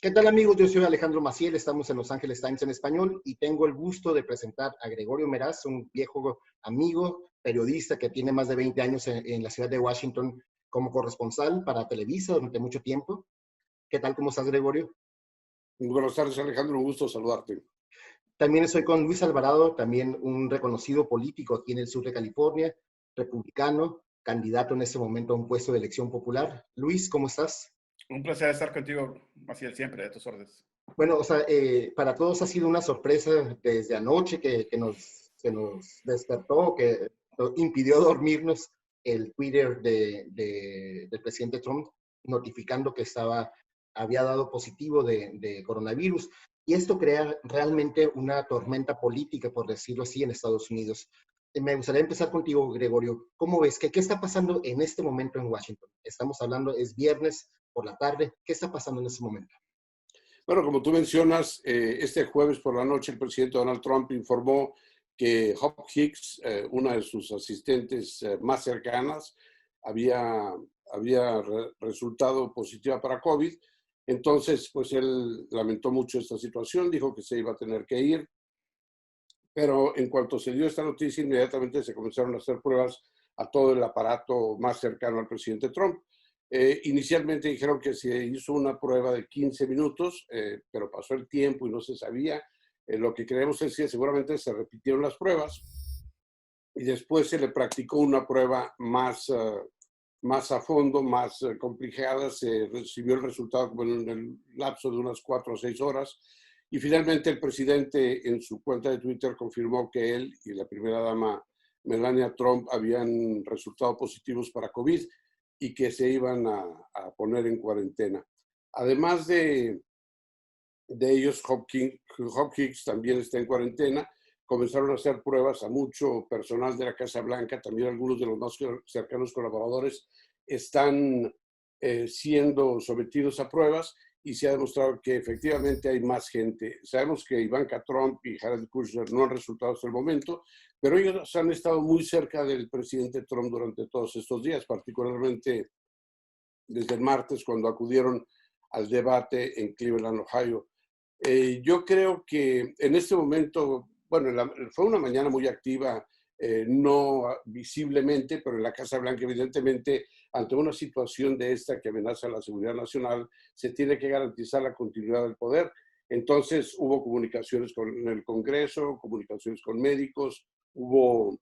¿Qué tal amigos? Yo soy Alejandro Maciel, estamos en Los Angeles Times en español y tengo el gusto de presentar a Gregorio Meraz, un viejo amigo, periodista que tiene más de 20 años en la ciudad de Washington como corresponsal para Televisa durante mucho tiempo. ¿Qué tal? ¿Cómo estás, Gregorio? Buenas tardes, Alejandro. Un gusto saludarte. También estoy con Luis Alvarado, también un reconocido político aquí en el sur de California, republicano, candidato en este momento a un puesto de elección popular. Luis, ¿cómo estás? Un placer estar contigo, Maciel, siempre, de tus órdenes. Bueno, o sea, para todos ha sido una sorpresa desde anoche que nos despertó, que nos impidió dormirnos el Twitter del presidente Trump notificando que había dado positivo de coronavirus. Y esto crea realmente una tormenta política, por decirlo así, en Estados Unidos. Me gustaría empezar contigo, Gregorio. ¿Cómo ves? ¿Qué está pasando en este momento en Washington? Estamos hablando, es viernes por la tarde. ¿Qué está pasando en este momento? Bueno, como tú mencionas, este jueves por la noche el presidente Donald Trump informó que Hope Hicks, una de sus asistentes más cercanas, había resultado positiva para COVID. Entonces, pues él lamentó mucho esta situación, dijo que se iba a tener que ir, pero en cuanto se dio esta noticia, inmediatamente se comenzaron a hacer pruebas a todo el aparato más cercano al presidente Trump. Inicialmente dijeron que se hizo una prueba de 15 minutos, pero pasó el tiempo y no se sabía. Lo que creemos es que seguramente se repitieron las pruebas y después se le practicó una prueba más a fondo, más complicada. Se recibió el resultado como en el lapso de unas 4 o 6 horas. Y finalmente el presidente en su cuenta de Twitter confirmó que él y la primera dama Melania Trump habían resultado positivos para COVID y que se iban a poner en cuarentena. Además de ellos, Hopkins también está en cuarentena. Comenzaron a hacer pruebas a mucho personal de la Casa Blanca, también algunos de los más cercanos colaboradores están siendo sometidos a pruebas y se ha demostrado que efectivamente hay más gente. Sabemos que Ivanka Trump y Jared Kushner no han resultado hasta el momento, pero ellos han estado muy cerca del presidente Trump durante todos estos días, particularmente desde el martes cuando acudieron al debate en Cleveland, Ohio. Yo creo que en este momento, bueno, fue una mañana muy activa, no visiblemente, pero en la Casa Blanca, evidentemente, ante una situación de esta que amenaza la seguridad nacional, se tiene que garantizar la continuidad del poder. Entonces, hubo comunicaciones con el Congreso, comunicaciones con médicos, hubo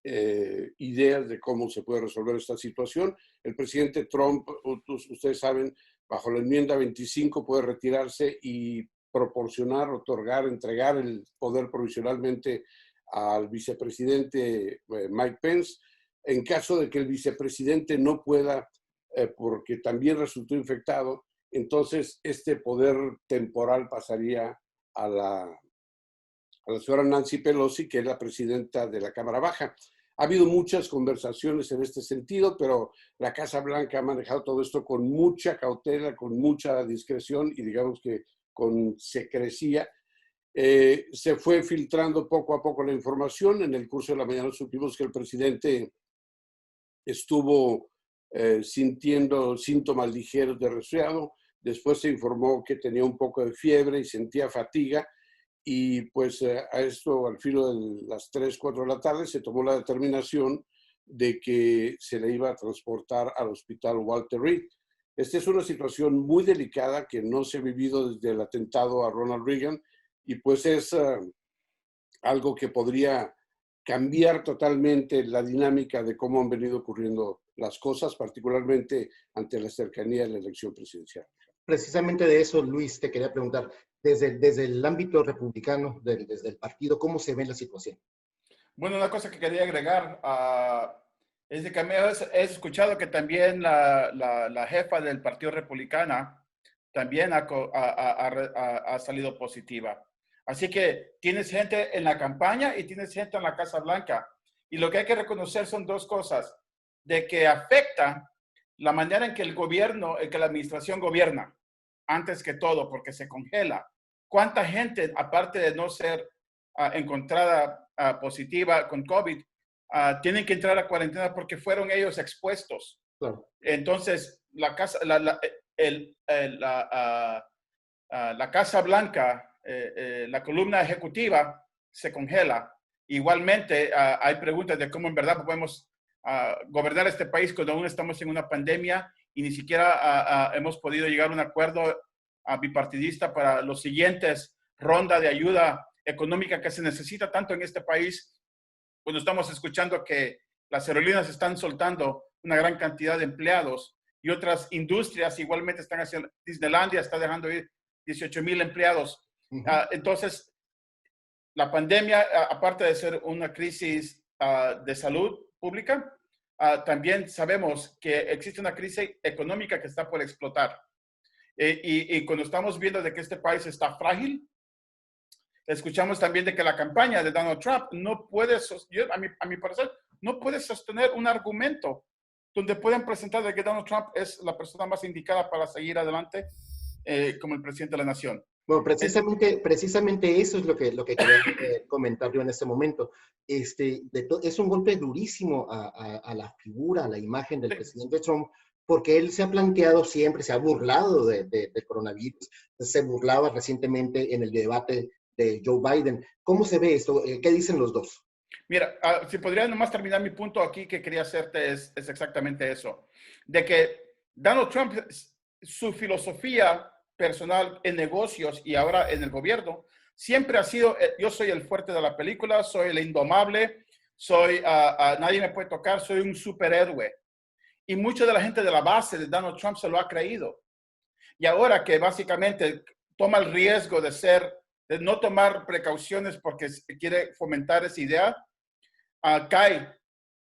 ideas de cómo se puede resolver esta situación. El presidente Trump, ustedes saben, bajo la enmienda 25 puede retirarse y proporcionar, otorgar, entregar el poder provisionalmente al vicepresidente Mike Pence. En caso de que el vicepresidente no pueda, porque también resultó infectado, entonces este poder temporal pasaría a la señora Nancy Pelosi, que es la presidenta de la Cámara Baja. Ha habido muchas conversaciones en este sentido, pero la Casa Blanca ha manejado todo esto con mucha cautela, con mucha discreción y digamos que con secrecía. Se fue filtrando poco a poco la información. En el curso de la mañana supimos que el presidente estuvo sintiendo síntomas ligeros de resfriado. Después se informó que tenía un poco de fiebre y sentía fatiga. Y pues a esto, al filo de las 3, 4 de la tarde, se tomó la determinación de que se le iba a transportar al hospital Walter Reed. Esta es una situación muy delicada que no se ha vivido desde el atentado a Ronald Reagan y pues es algo que podría cambiar totalmente la dinámica de cómo han venido ocurriendo las cosas, particularmente ante la cercanía de la elección presidencial. Precisamente de eso, Luis, te quería preguntar, desde el ámbito republicano, desde el partido, ¿cómo se ve la situación? Bueno, una cosa que quería agregar es de que he escuchado que también la jefa del Partido Republicano también ha salido positiva. Así que tienes gente en la campaña y tienes gente en la Casa Blanca. Y lo que hay que reconocer son dos cosas, de que afecta la manera en que el gobierno, en que la administración gobierna, antes que todo, porque se congela. ¿Cuánta gente, aparte de no ser encontrada positiva con COVID, tienen que entrar a cuarentena porque fueron ellos expuestos? Claro. Entonces, la Casa Blanca, la columna ejecutiva se congela. Igualmente, hay preguntas de cómo en verdad podemos gobernar este país cuando aún estamos en una pandemia y ni siquiera hemos podido llegar a un acuerdo bipartidista para los siguientes rondas de ayuda económica que se necesita tanto en este país, cuando estamos escuchando que las aerolíneas están soltando una gran cantidad de empleados y otras industrias igualmente están haciendo. Disneylandia está dejando ir 18,000 empleados. Entonces, la pandemia, aparte de ser una crisis de salud pública, también sabemos que existe una crisis económica que está por explotar. Y cuando estamos viendo de que este país está frágil, escuchamos también de que la campaña de Donald Trump no puede, a mi parecer, no puede sostener un argumento donde pueden presentar de que Donald Trump es la persona más indicada para seguir adelante como el presidente de la nación. Bueno, precisamente eso es lo que quería comentar yo en este momento. Es un golpe durísimo a la figura, a la imagen del presidente Trump, porque él se ha planteado siempre, se ha burlado del coronavirus, se burlaba recientemente en el debate de Joe Biden. ¿Cómo se ve esto? ¿Qué dicen los dos? Mira, si podría nomás terminar mi punto aquí que quería hacerte es exactamente eso, de que Donald Trump, su filosofía personal en negocios y ahora en el gobierno, siempre ha sido, yo soy el fuerte de la película, soy el indomable, nadie me puede tocar, soy un superhéroe. Y mucha de la gente de la base de Donald Trump se lo ha creído. Y ahora que básicamente toma el riesgo de no tomar precauciones porque quiere fomentar esa idea, cae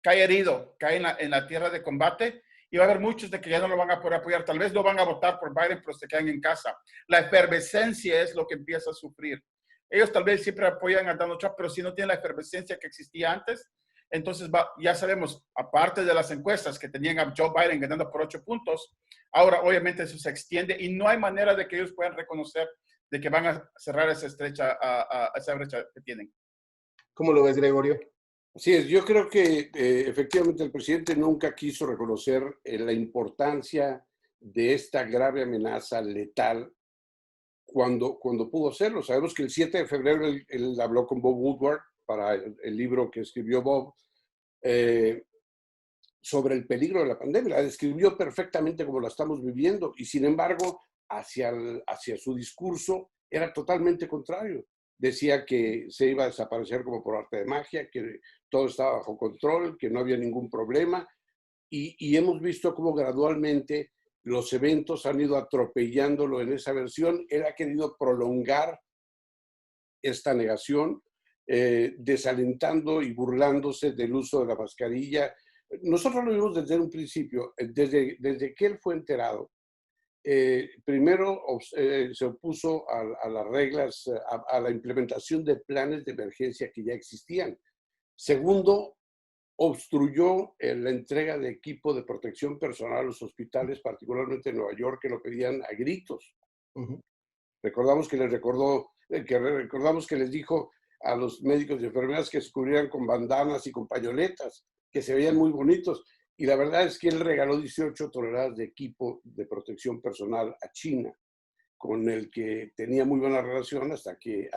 herido, cae en la tierra de combate y va a haber muchos de que ya no lo van a poder apoyar. Tal vez no van a votar por Biden, pero se quedan en casa. La efervescencia es lo que empieza a sufrir. Ellos tal vez siempre apoyan a Donald Trump, pero si no tienen la efervescencia que existía antes, entonces ya sabemos, aparte de las encuestas que tenían a Joe Biden ganando por 8 puntos, ahora obviamente eso se extiende y no hay manera de que ellos puedan reconocer de que van a cerrar esa brecha que tienen. ¿Cómo lo ves, Gregorio? Así es, yo creo que efectivamente el presidente nunca quiso reconocer la importancia de esta grave amenaza letal cuando pudo hacerlo. Sabemos que el 7 de febrero él habló con Bob Woodward para el libro que escribió Bob sobre el peligro de la pandemia. La describió perfectamente como la estamos viviendo y sin embargo hacia su discurso era totalmente contrario. Decía que se iba a desaparecer como por arte de magia, que todo estaba bajo control, que no había ningún problema. Y hemos visto cómo gradualmente los eventos han ido atropellándolo en esa versión. Él ha querido prolongar esta negación, desalentando y burlándose del uso de la mascarilla. Nosotros lo vimos desde un principio, desde que él fue enterado. Primero se opuso a las reglas, a la implementación de planes de emergencia que ya existían. Segundo, obstruyó la entrega de equipo de protección personal a los hospitales, particularmente en Nueva York, que lo pedían a gritos. Recordamos que les dijo a los médicos y enfermeras que se cubrieran con bandanas y con pañoletas, que se veían muy bonitos. Y la verdad es que él regaló 18 toneladas de equipo de protección personal a China, con el que tenía muy buena relación hasta que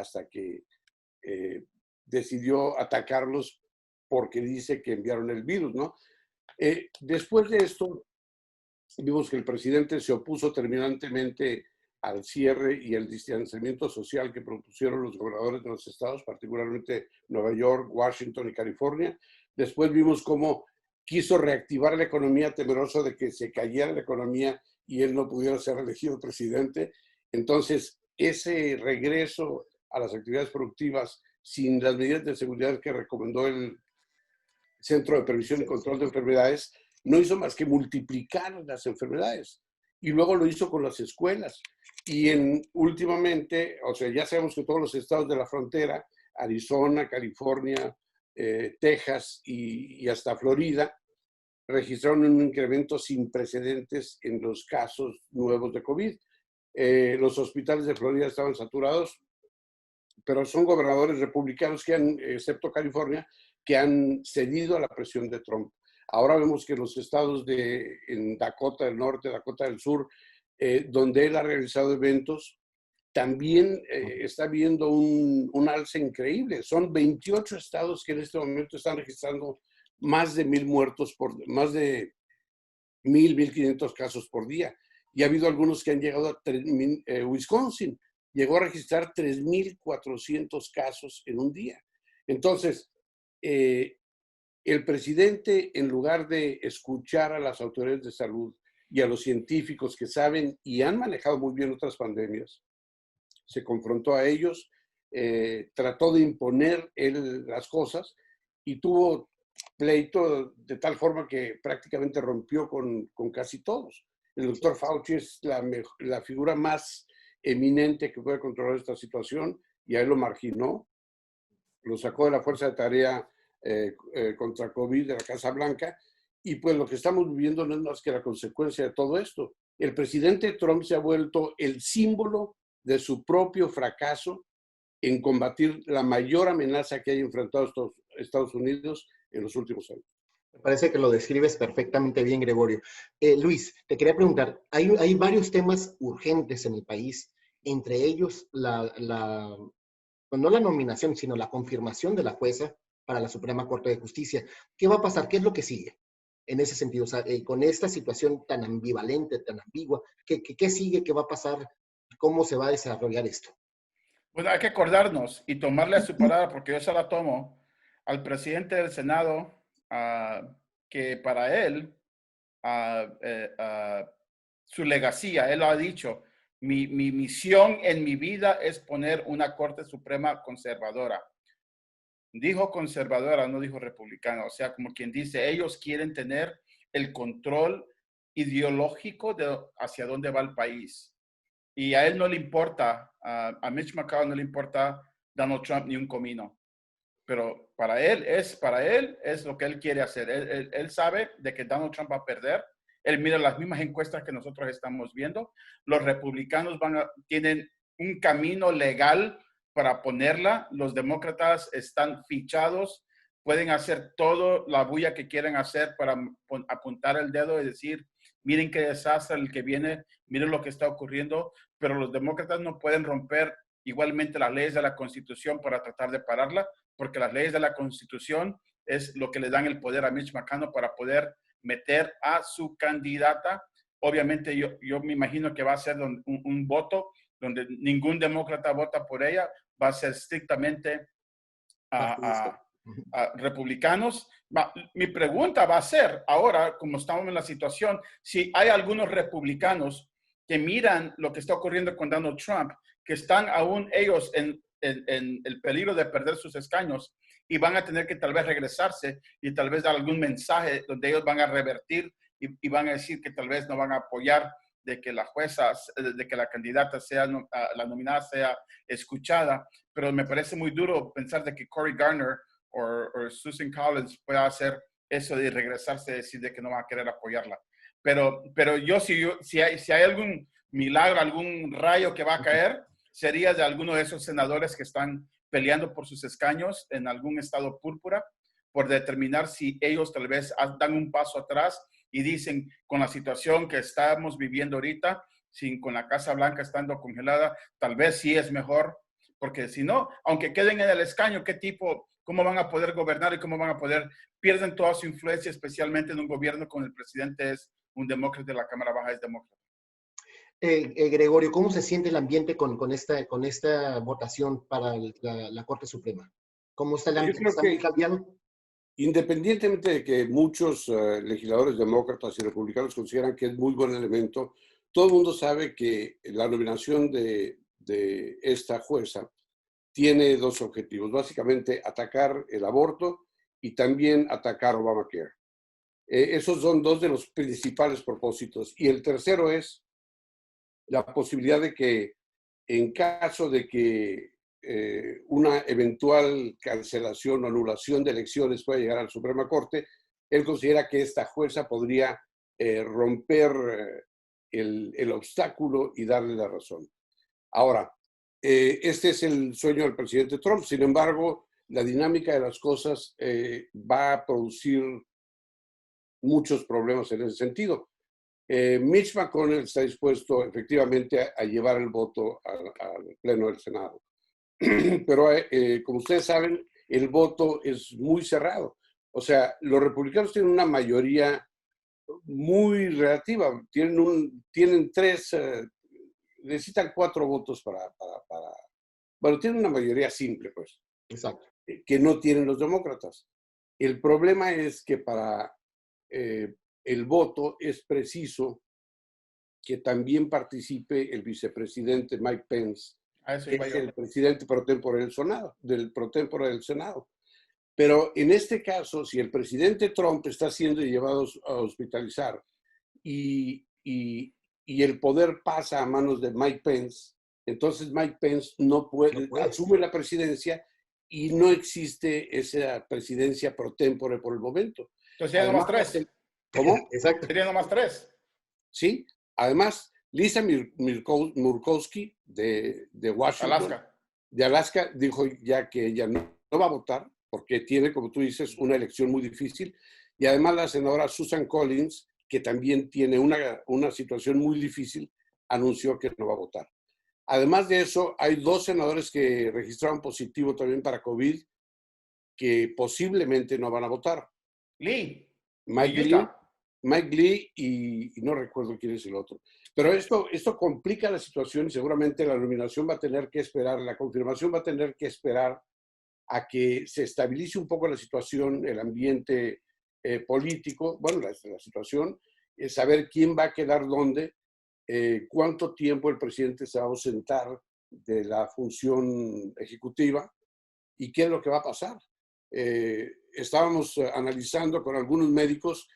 decidió atacarlos porque dice que enviaron el virus, ¿no? Después de esto, vimos que el presidente se opuso terminantemente al cierre y el distanciamiento social que propusieron los gobernadores de los estados, particularmente Nueva York, Washington y California. Después vimos cómo quiso reactivar la economía, temeroso de que se cayera la economía y él no pudiera ser elegido presidente. Entonces, ese regreso a las actividades productivas sin las medidas de seguridad que recomendó el Centro de Previsión y Control de Enfermedades, no hizo más que multiplicar las enfermedades. Y luego lo hizo con las escuelas. Y últimamente, o sea, ya sabemos que todos los estados de la frontera, Arizona, California, Texas y hasta Florida, registraron un incremento sin precedentes en los casos nuevos de COVID. Los hospitales de Florida estaban saturados, pero son gobernadores republicanos excepto California, que han cedido a la presión de Trump. Ahora vemos que los estados en Dakota del Norte, Dakota del Sur, donde él ha realizado eventos, también está viendo un alza increíble. Son 28 estados que en este momento están registrando más de 1,000 muertos, más de 1,500 casos por día. Y ha habido algunos que han llegado a 3,000, Wisconsin llegó a registrar 3,400 casos en un día. Entonces, el presidente, en lugar de escuchar a las autoridades de salud y a los científicos que saben y han manejado muy bien otras pandemias, se confrontó a ellos, trató de imponer él las cosas y tuvo pleito de tal forma que prácticamente rompió con casi todos. El doctor Fauci es la figura más eminente que puede controlar esta situación y a él lo marginó, lo sacó de la fuerza de tarea contra COVID de la Casa Blanca y pues lo que estamos viviendo no es más que la consecuencia de todo esto. El presidente Trump se ha vuelto el símbolo de su propio fracaso en combatir la mayor amenaza que haya enfrentado Estados Unidos en los últimos años. Me parece que lo describes perfectamente bien, Gregorio. Luis, te quería preguntar, hay varios temas urgentes en el país, entre ellos pues no la nominación, sino la confirmación de la jueza para la Suprema Corte de Justicia. ¿Qué va a pasar? ¿Qué es lo que sigue en ese sentido? O sea, con esta situación tan ambivalente, tan ambigua, ¿qué sigue? ¿Qué va a pasar? ¿Cómo se va a desarrollar esto? Bueno, hay que acordarnos y tomarle a su palabra, porque yo se la tomo, al presidente del Senado, que para él, su legacía, él lo ha dicho, mi misión en mi vida es poner una Corte Suprema conservadora. Dijo conservadora, no dijo republicana. O sea, como quien dice, ellos quieren tener el control ideológico de hacia dónde va el país. Y a él no le importa, a Mitch McConnell no le importa Donald Trump ni un comino. Pero para él es lo que él quiere hacer. Él sabe de que Donald Trump va a perder. Él mira las mismas encuestas que nosotros estamos viendo. Los republicanos tienen un camino legal para ponerla. Los demócratas están fichados, pueden hacer todo la bulla que quieren hacer para apuntar el dedo y decir, miren qué desastre el que viene, miren lo que está ocurriendo, pero los demócratas no pueden romper igualmente las leyes de la Constitución para tratar de pararla, porque las leyes de la Constitución es lo que le dan el poder a Mitch McConnell para poder meter a su candidata. Obviamente yo me imagino que va a ser un voto donde ningún demócrata vota por ella, va a ser estrictamente a republicanos. Mi pregunta va a ser, ahora, como estamos en la situación, si hay algunos republicanos que miran lo que está ocurriendo con Donald Trump, que están aún ellos en el peligro de perder sus escaños y van a tener que tal vez regresarse y tal vez dar algún mensaje donde ellos van a revertir y van a decir que tal vez no van a apoyar de que la jueza, de que la candidata sea, la nominada sea escuchada, pero me parece muy duro pensar de que Cory Gardner o Susan Collins pueda hacer eso de regresarse y decir de que no van a querer apoyarla. Pero si hay algún milagro, algún rayo que va a caer, sería de alguno de esos senadores que están peleando por sus escaños en algún estado púrpura, por determinar si ellos tal vez dan un paso atrás y dicen, con la situación que estamos viviendo ahorita, con la Casa Blanca estando congelada, tal vez sí es mejor, porque si no, aunque queden en el escaño, ¿cómo van a poder gobernar y cómo van a poder, pierden toda su influencia, especialmente en un gobierno con el presidente es un demócrata y la Cámara Baja es demócrata? Gregorio, ¿cómo se siente el ambiente con esta votación para la Corte Suprema? ¿Cómo está el ambiente? ¿Está muy cambiado? Independientemente de que muchos legisladores demócratas y republicanos consideran que es muy buen elemento, todo el mundo sabe que la nominación de esta jueza tiene dos objetivos. Básicamente, atacar el aborto y también atacar Obamacare. Esos son dos de los principales propósitos. Y el tercero es la posibilidad de que, en caso de que una eventual cancelación o anulación de elecciones pueda llegar a la Suprema Corte, él considera que esta jueza podría romper el obstáculo y darle la razón. Ahora, este es el sueño del presidente Trump. Sin embargo, la dinámica de las cosas va a producir muchos problemas en ese sentido. Mitch McConnell está dispuesto efectivamente a llevar el voto al Pleno del Senado. Pero como ustedes saben, el voto es muy cerrado. O sea, los republicanos tienen una mayoría muy relativa. Tienen necesitan 4 votos bueno, tienen una mayoría simple, pues. Exacto. Que no tienen los demócratas. El problema es que para el voto es preciso que también participe el vicepresidente Mike Pence, que es el presidente pro tempore del Senado. Pero en este caso, si el presidente Trump está siendo llevado a hospitalizar y el poder pasa a manos de Mike Pence, entonces Mike Pence no puede. Asume la presidencia y no existe esa presidencia pro tempore por el momento. Entonces serían nomás 3. ¿Cómo? Exacto. Serían nomás 3. Sí. Además, Lisa Murkowski de Washington, de Alaska, dijo ya que ella no va a votar porque tiene, como tú dices, una elección muy difícil. Y además la senadora Susan Collins, que también tiene una situación muy difícil, anunció que no va a votar. Además de eso, hay 2 senadores que registraron positivo también para COVID, que posiblemente no van a votar. Mike Lee y no recuerdo quién es el otro. Pero esto complica la situación y seguramente la nominación va a tener que esperar, la confirmación va a tener que esperar a que se estabilice un poco la situación, el ambiente político, bueno, la situación, saber quién va a quedar dónde, cuánto tiempo el presidente se va a ausentar de la función ejecutiva y qué es lo que va a pasar. Estábamos analizando con algunos médicos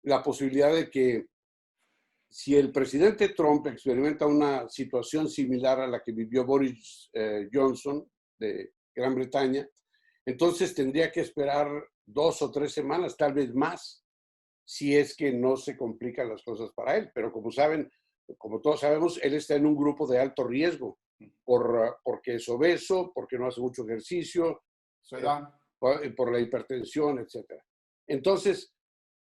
la posibilidad de que si el presidente Trump experimenta una situación similar a la que vivió Boris Johnson de Gran Bretaña, entonces tendría que esperar 2 o 3 semanas, tal vez más, si es que no se complican las cosas para él. Pero como saben, como todos sabemos, él está en un grupo de alto riesgo porque es obeso, porque no hace mucho ejercicio, por la hipertensión, etc. Entonces,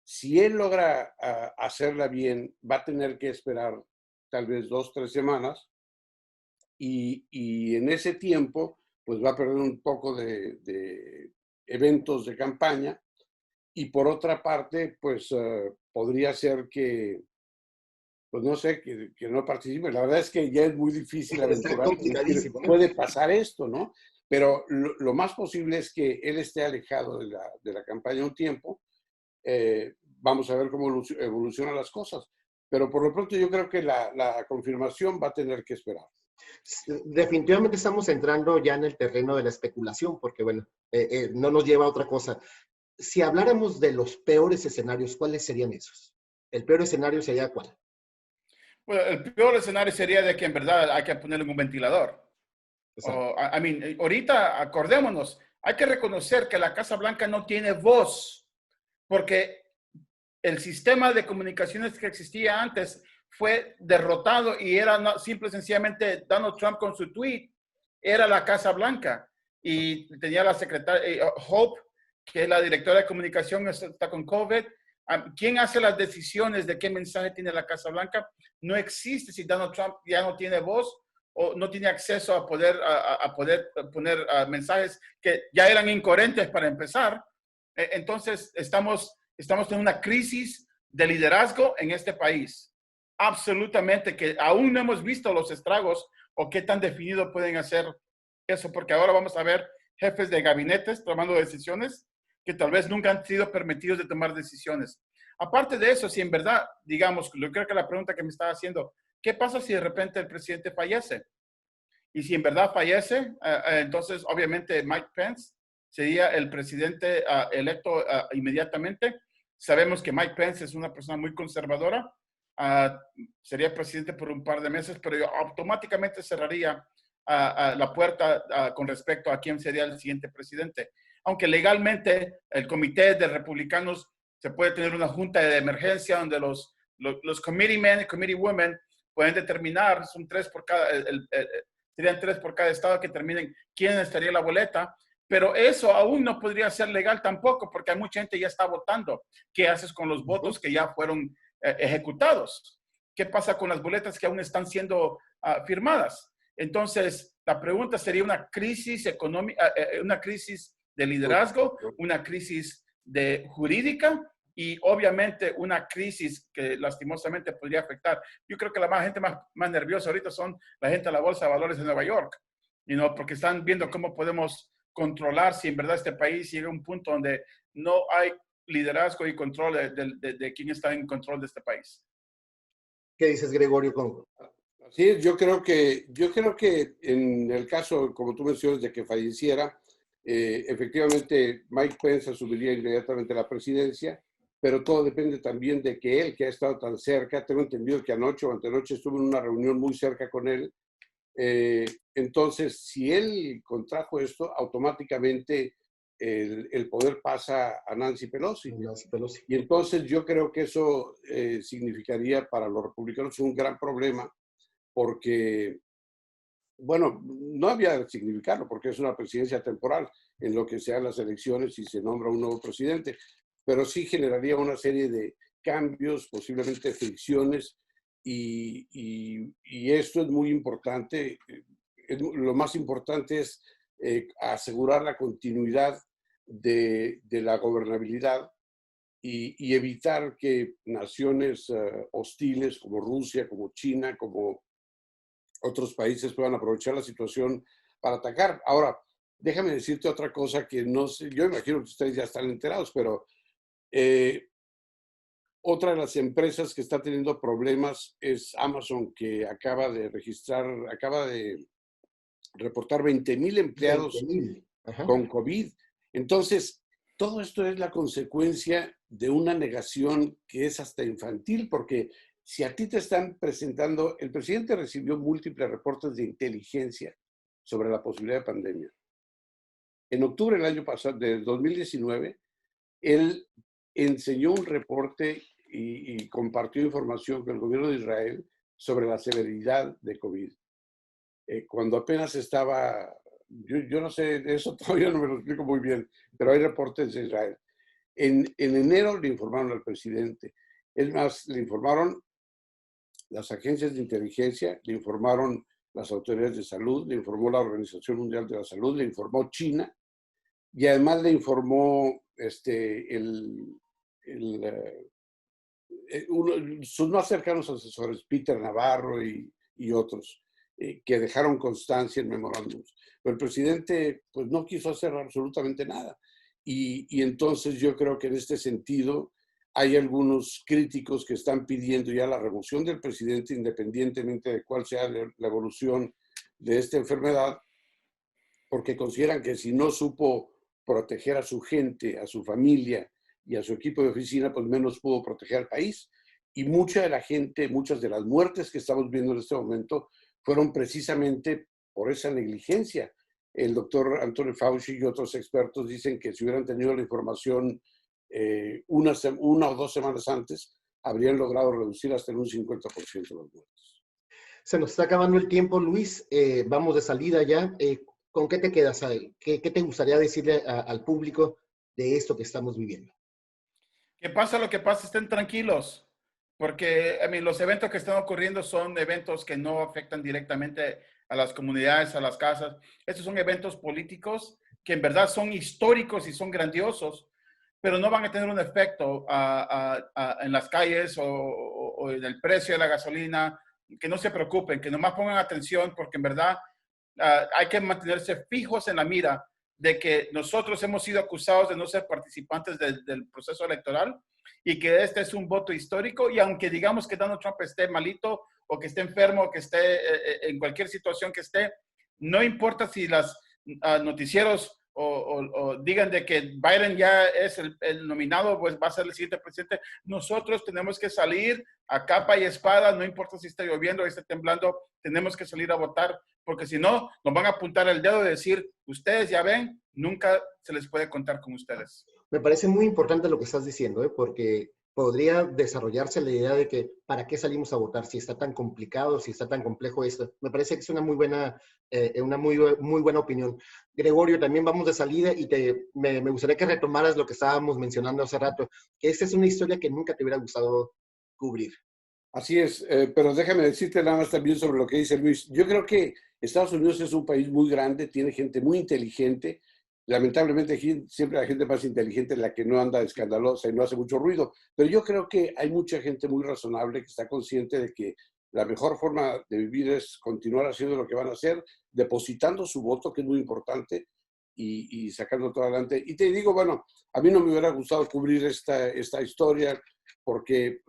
si él logra hacerla bien, va a tener que esperar tal vez 2 o 3 semanas y en ese tiempo pues va a perder un poco de eventos de campaña y por otra parte pues podría ser que pues no sé, que no participe. La verdad es que ya es muy difícil aventurarse. Puede pasar esto, ¿no? Pero lo más posible es que él esté alejado de la campaña un tiempo. Vamos a ver cómo evolucionan las cosas. Pero por lo pronto yo creo que la confirmación va a tener que esperar. Definitivamente estamos entrando ya en el terreno de la especulación, porque bueno, no nos lleva a otra cosa. Si habláramos de los peores escenarios, ¿cuáles serían esos? ¿El peor escenario sería cuál? Bueno, el peor escenario sería de que en verdad hay que ponerle un ventilador. Ahorita, acordémonos, hay que reconocer que la Casa Blanca no tiene voz, porque el sistema de comunicaciones que existía antes fue derrotado y era simple y sencillamente Donald Trump con su tweet, era la Casa Blanca. Y tenía la secretaria Hope, que es la directora de comunicación, está con COVID. ¿Quién hace las decisiones de qué mensaje tiene la Casa Blanca? No existe si Donald Trump ya no tiene voz o no tiene acceso a poder poner mensajes que ya eran incoherentes para empezar. Entonces, estamos en una crisis de liderazgo en este país. Absolutamente, que aún no hemos visto los estragos o qué tan definido pueden hacer eso, porque ahora vamos a ver jefes de gabinetes tomando decisiones que tal vez nunca han sido permitidos de tomar decisiones. Aparte de eso, si en verdad, digamos, yo creo que la pregunta que me estaba haciendo, ¿qué pasa si de repente el presidente fallece? Y si en verdad fallece, entonces obviamente Mike Pence sería el presidente electo inmediatamente. Sabemos que Mike Pence es una persona muy conservadora. Sería presidente por un par de meses, pero automáticamente cerraría la puerta con respecto a quién sería el siguiente presidente. Aunque legalmente el comité de republicanos se puede tener una junta de emergencia donde los committeemen y committeewomen pueden determinar, son 3 por cada, serían 3 por cada estado que determinen quién estaría en la boleta, pero eso aún no podría ser legal tampoco porque hay mucha gente que ya está votando. ¿Qué haces con los votos que ya fueron ejecutados. ¿Qué pasa con las boletas que aún están siendo firmadas? Entonces, la pregunta sería una crisis económica, una crisis de liderazgo, una crisis jurídica y obviamente una crisis que lastimosamente podría afectar. Yo creo que la gente más nerviosa ahorita son la gente de la Bolsa de Valores de Nueva York, porque están viendo cómo podemos controlar si en verdad este país llega a un punto donde no hay liderazgo y control de quién está en control de este país. ¿Qué dices, Gregorio? Sí, yo creo que en el caso, como tú mencionas, de que falleciera, efectivamente Mike Pence asumiría inmediatamente la presidencia, pero todo depende también de que él, que ha estado tan cerca, tengo entendido que anoche o antenoche estuve en una reunión muy cerca con él, entonces si él contrajo esto, automáticamente el poder pasa a Nancy Pelosi. Y entonces yo creo que eso significaría para los republicanos un gran problema, porque, bueno, no había de significarlo, porque es una presidencia temporal en lo que sean las elecciones y se nombra un nuevo presidente, pero sí generaría una serie de cambios, posiblemente fricciones, y esto es muy importante. Lo más importante es asegurar la continuidad de la gobernabilidad y evitar que naciones hostiles como Rusia, como China, como otros países puedan aprovechar la situación para atacar. Ahora, déjame decirte otra cosa que no sé, yo imagino que ustedes ya están enterados, pero otra de las empresas que está teniendo problemas es Amazon, que acaba de reportar 20,000 empleados 20,000. con COVID. Entonces, todo esto es la consecuencia de una negación que es hasta infantil, porque si a ti te están presentando, el presidente recibió múltiples reportes de inteligencia sobre la posibilidad de pandemia. En octubre del año pasado, de 2019, él enseñó un reporte y compartió información con el gobierno de Israel sobre la severidad de COVID. Cuando apenas estaba, yo no sé, eso todavía no me lo explico muy bien, pero hay reportes de Israel. En enero le informaron al presidente. Es más, le informaron las agencias de inteligencia, le informaron las autoridades de salud, le informó la Organización Mundial de la Salud, le informó China y además le informó sus más cercanos asesores, Peter Navarro y otros, que dejaron constancia en memorándums. Pero el presidente pues, no quiso hacer absolutamente nada. Y entonces yo creo que en este sentido hay algunos críticos que están pidiendo ya la remoción del presidente independientemente de cuál sea la evolución de esta enfermedad, porque consideran que si no supo proteger a su gente, a su familia y a su equipo de oficina, pues menos pudo proteger al país. Y mucha de la gente, muchas de las muertes que estamos viendo en este momento fueron precisamente por esa negligencia. El doctor Anthony Fauci y otros expertos dicen que si hubieran tenido la información una o dos semanas antes, habrían logrado reducir hasta en un 50% las muertes. Se nos está acabando el tiempo, Luis. Vamos de salida ya. ¿Con qué te quedas ahí? ¿Qué te gustaría decirle al público de esto que estamos viviendo? Que pasa lo que pasa, estén tranquilos, porque los eventos que están ocurriendo son eventos que no afectan directamente a las comunidades, a las casas. Estos son eventos políticos que en verdad son históricos y son grandiosos, pero no van a tener un efecto en las calles o en el precio de la gasolina. Que no se preocupen, que nomás pongan atención, porque en verdad hay que mantenerse fijos en la mira de que nosotros hemos sido acusados de no ser participantes del proceso electoral y que este es un voto histórico, y aunque digamos que Donald Trump esté malito o que esté enfermo o que esté en cualquier situación que esté, no importa si las noticieros o digan de que Biden ya es el nominado, pues va a ser el siguiente presidente. Nosotros tenemos que salir a capa y espada, no importa si está lloviendo o está temblando, tenemos que salir a votar, porque si no, nos van a apuntar el dedo y decir, ustedes ya ven, nunca se les puede contar con ustedes. Me parece muy importante lo que estás diciendo, porque podría desarrollarse la idea de que ¿para qué salimos a votar si está tan complicado, si está tan complejo esto? Me parece que es una muy buena opinión. Gregorio, también vamos de salida y me gustaría que retomaras lo que estábamos mencionando hace rato, que esta es una historia que nunca te hubiera gustado cubrir. Así es, pero déjame decirte nada más también sobre lo que dice Luis. Yo creo que Estados Unidos es un país muy grande, tiene gente muy inteligente. Lamentablemente siempre la gente más inteligente es la que no anda escandalosa y no hace mucho ruido. Pero yo creo que hay mucha gente muy razonable que está consciente de que la mejor forma de vivir es continuar haciendo lo que van a hacer, depositando su voto, que es muy importante, y sacando todo adelante. Y te digo, bueno, a mí no me hubiera gustado cubrir esta historia porque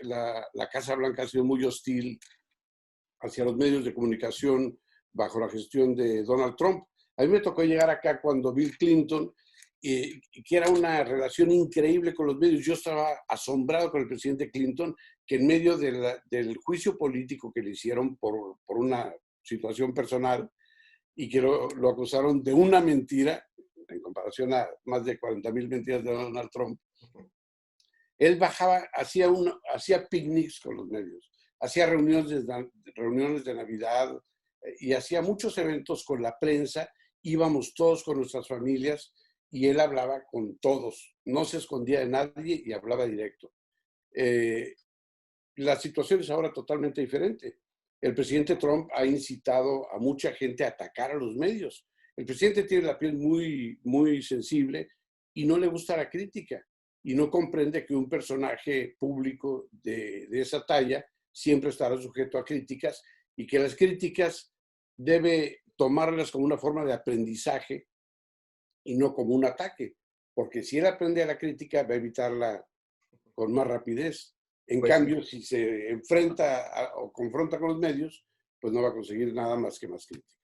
la Casa Blanca ha sido muy hostil hacia los medios de comunicación bajo la gestión de Donald Trump. A mí me tocó llegar acá cuando Bill Clinton, que era una relación increíble con los medios. Yo estaba asombrado con el presidente Clinton, que en medio del juicio político que le hicieron por una situación personal y que lo acusaron de una mentira, en comparación a más de 40,000 mentiras de Donald Trump, él bajaba, hacía picnics con los medios, hacía reuniones de Navidad y hacía muchos eventos con la prensa. Íbamos todos con nuestras familias y él hablaba con todos. No se escondía de nadie y hablaba directo. La situación es ahora totalmente diferente. El presidente Trump ha incitado a mucha gente a atacar a los medios. El presidente tiene la piel muy, muy sensible y no le gusta la crítica. Y no comprende que un personaje público de esa talla siempre estará sujeto a críticas y que las críticas debe tomarlas como una forma de aprendizaje y no como un ataque. Porque si él aprende a la crítica, va a evitarla con más rapidez. En cambio, si se enfrenta o confronta con los medios, pues no va a conseguir nada más que más críticas.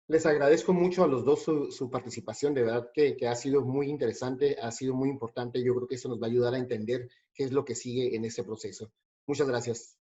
Les agradezco mucho a los dos su participación, de verdad que ha sido muy interesante, ha sido muy importante. Yo creo que eso nos va a ayudar a entender qué es lo que sigue en ese proceso. Muchas gracias.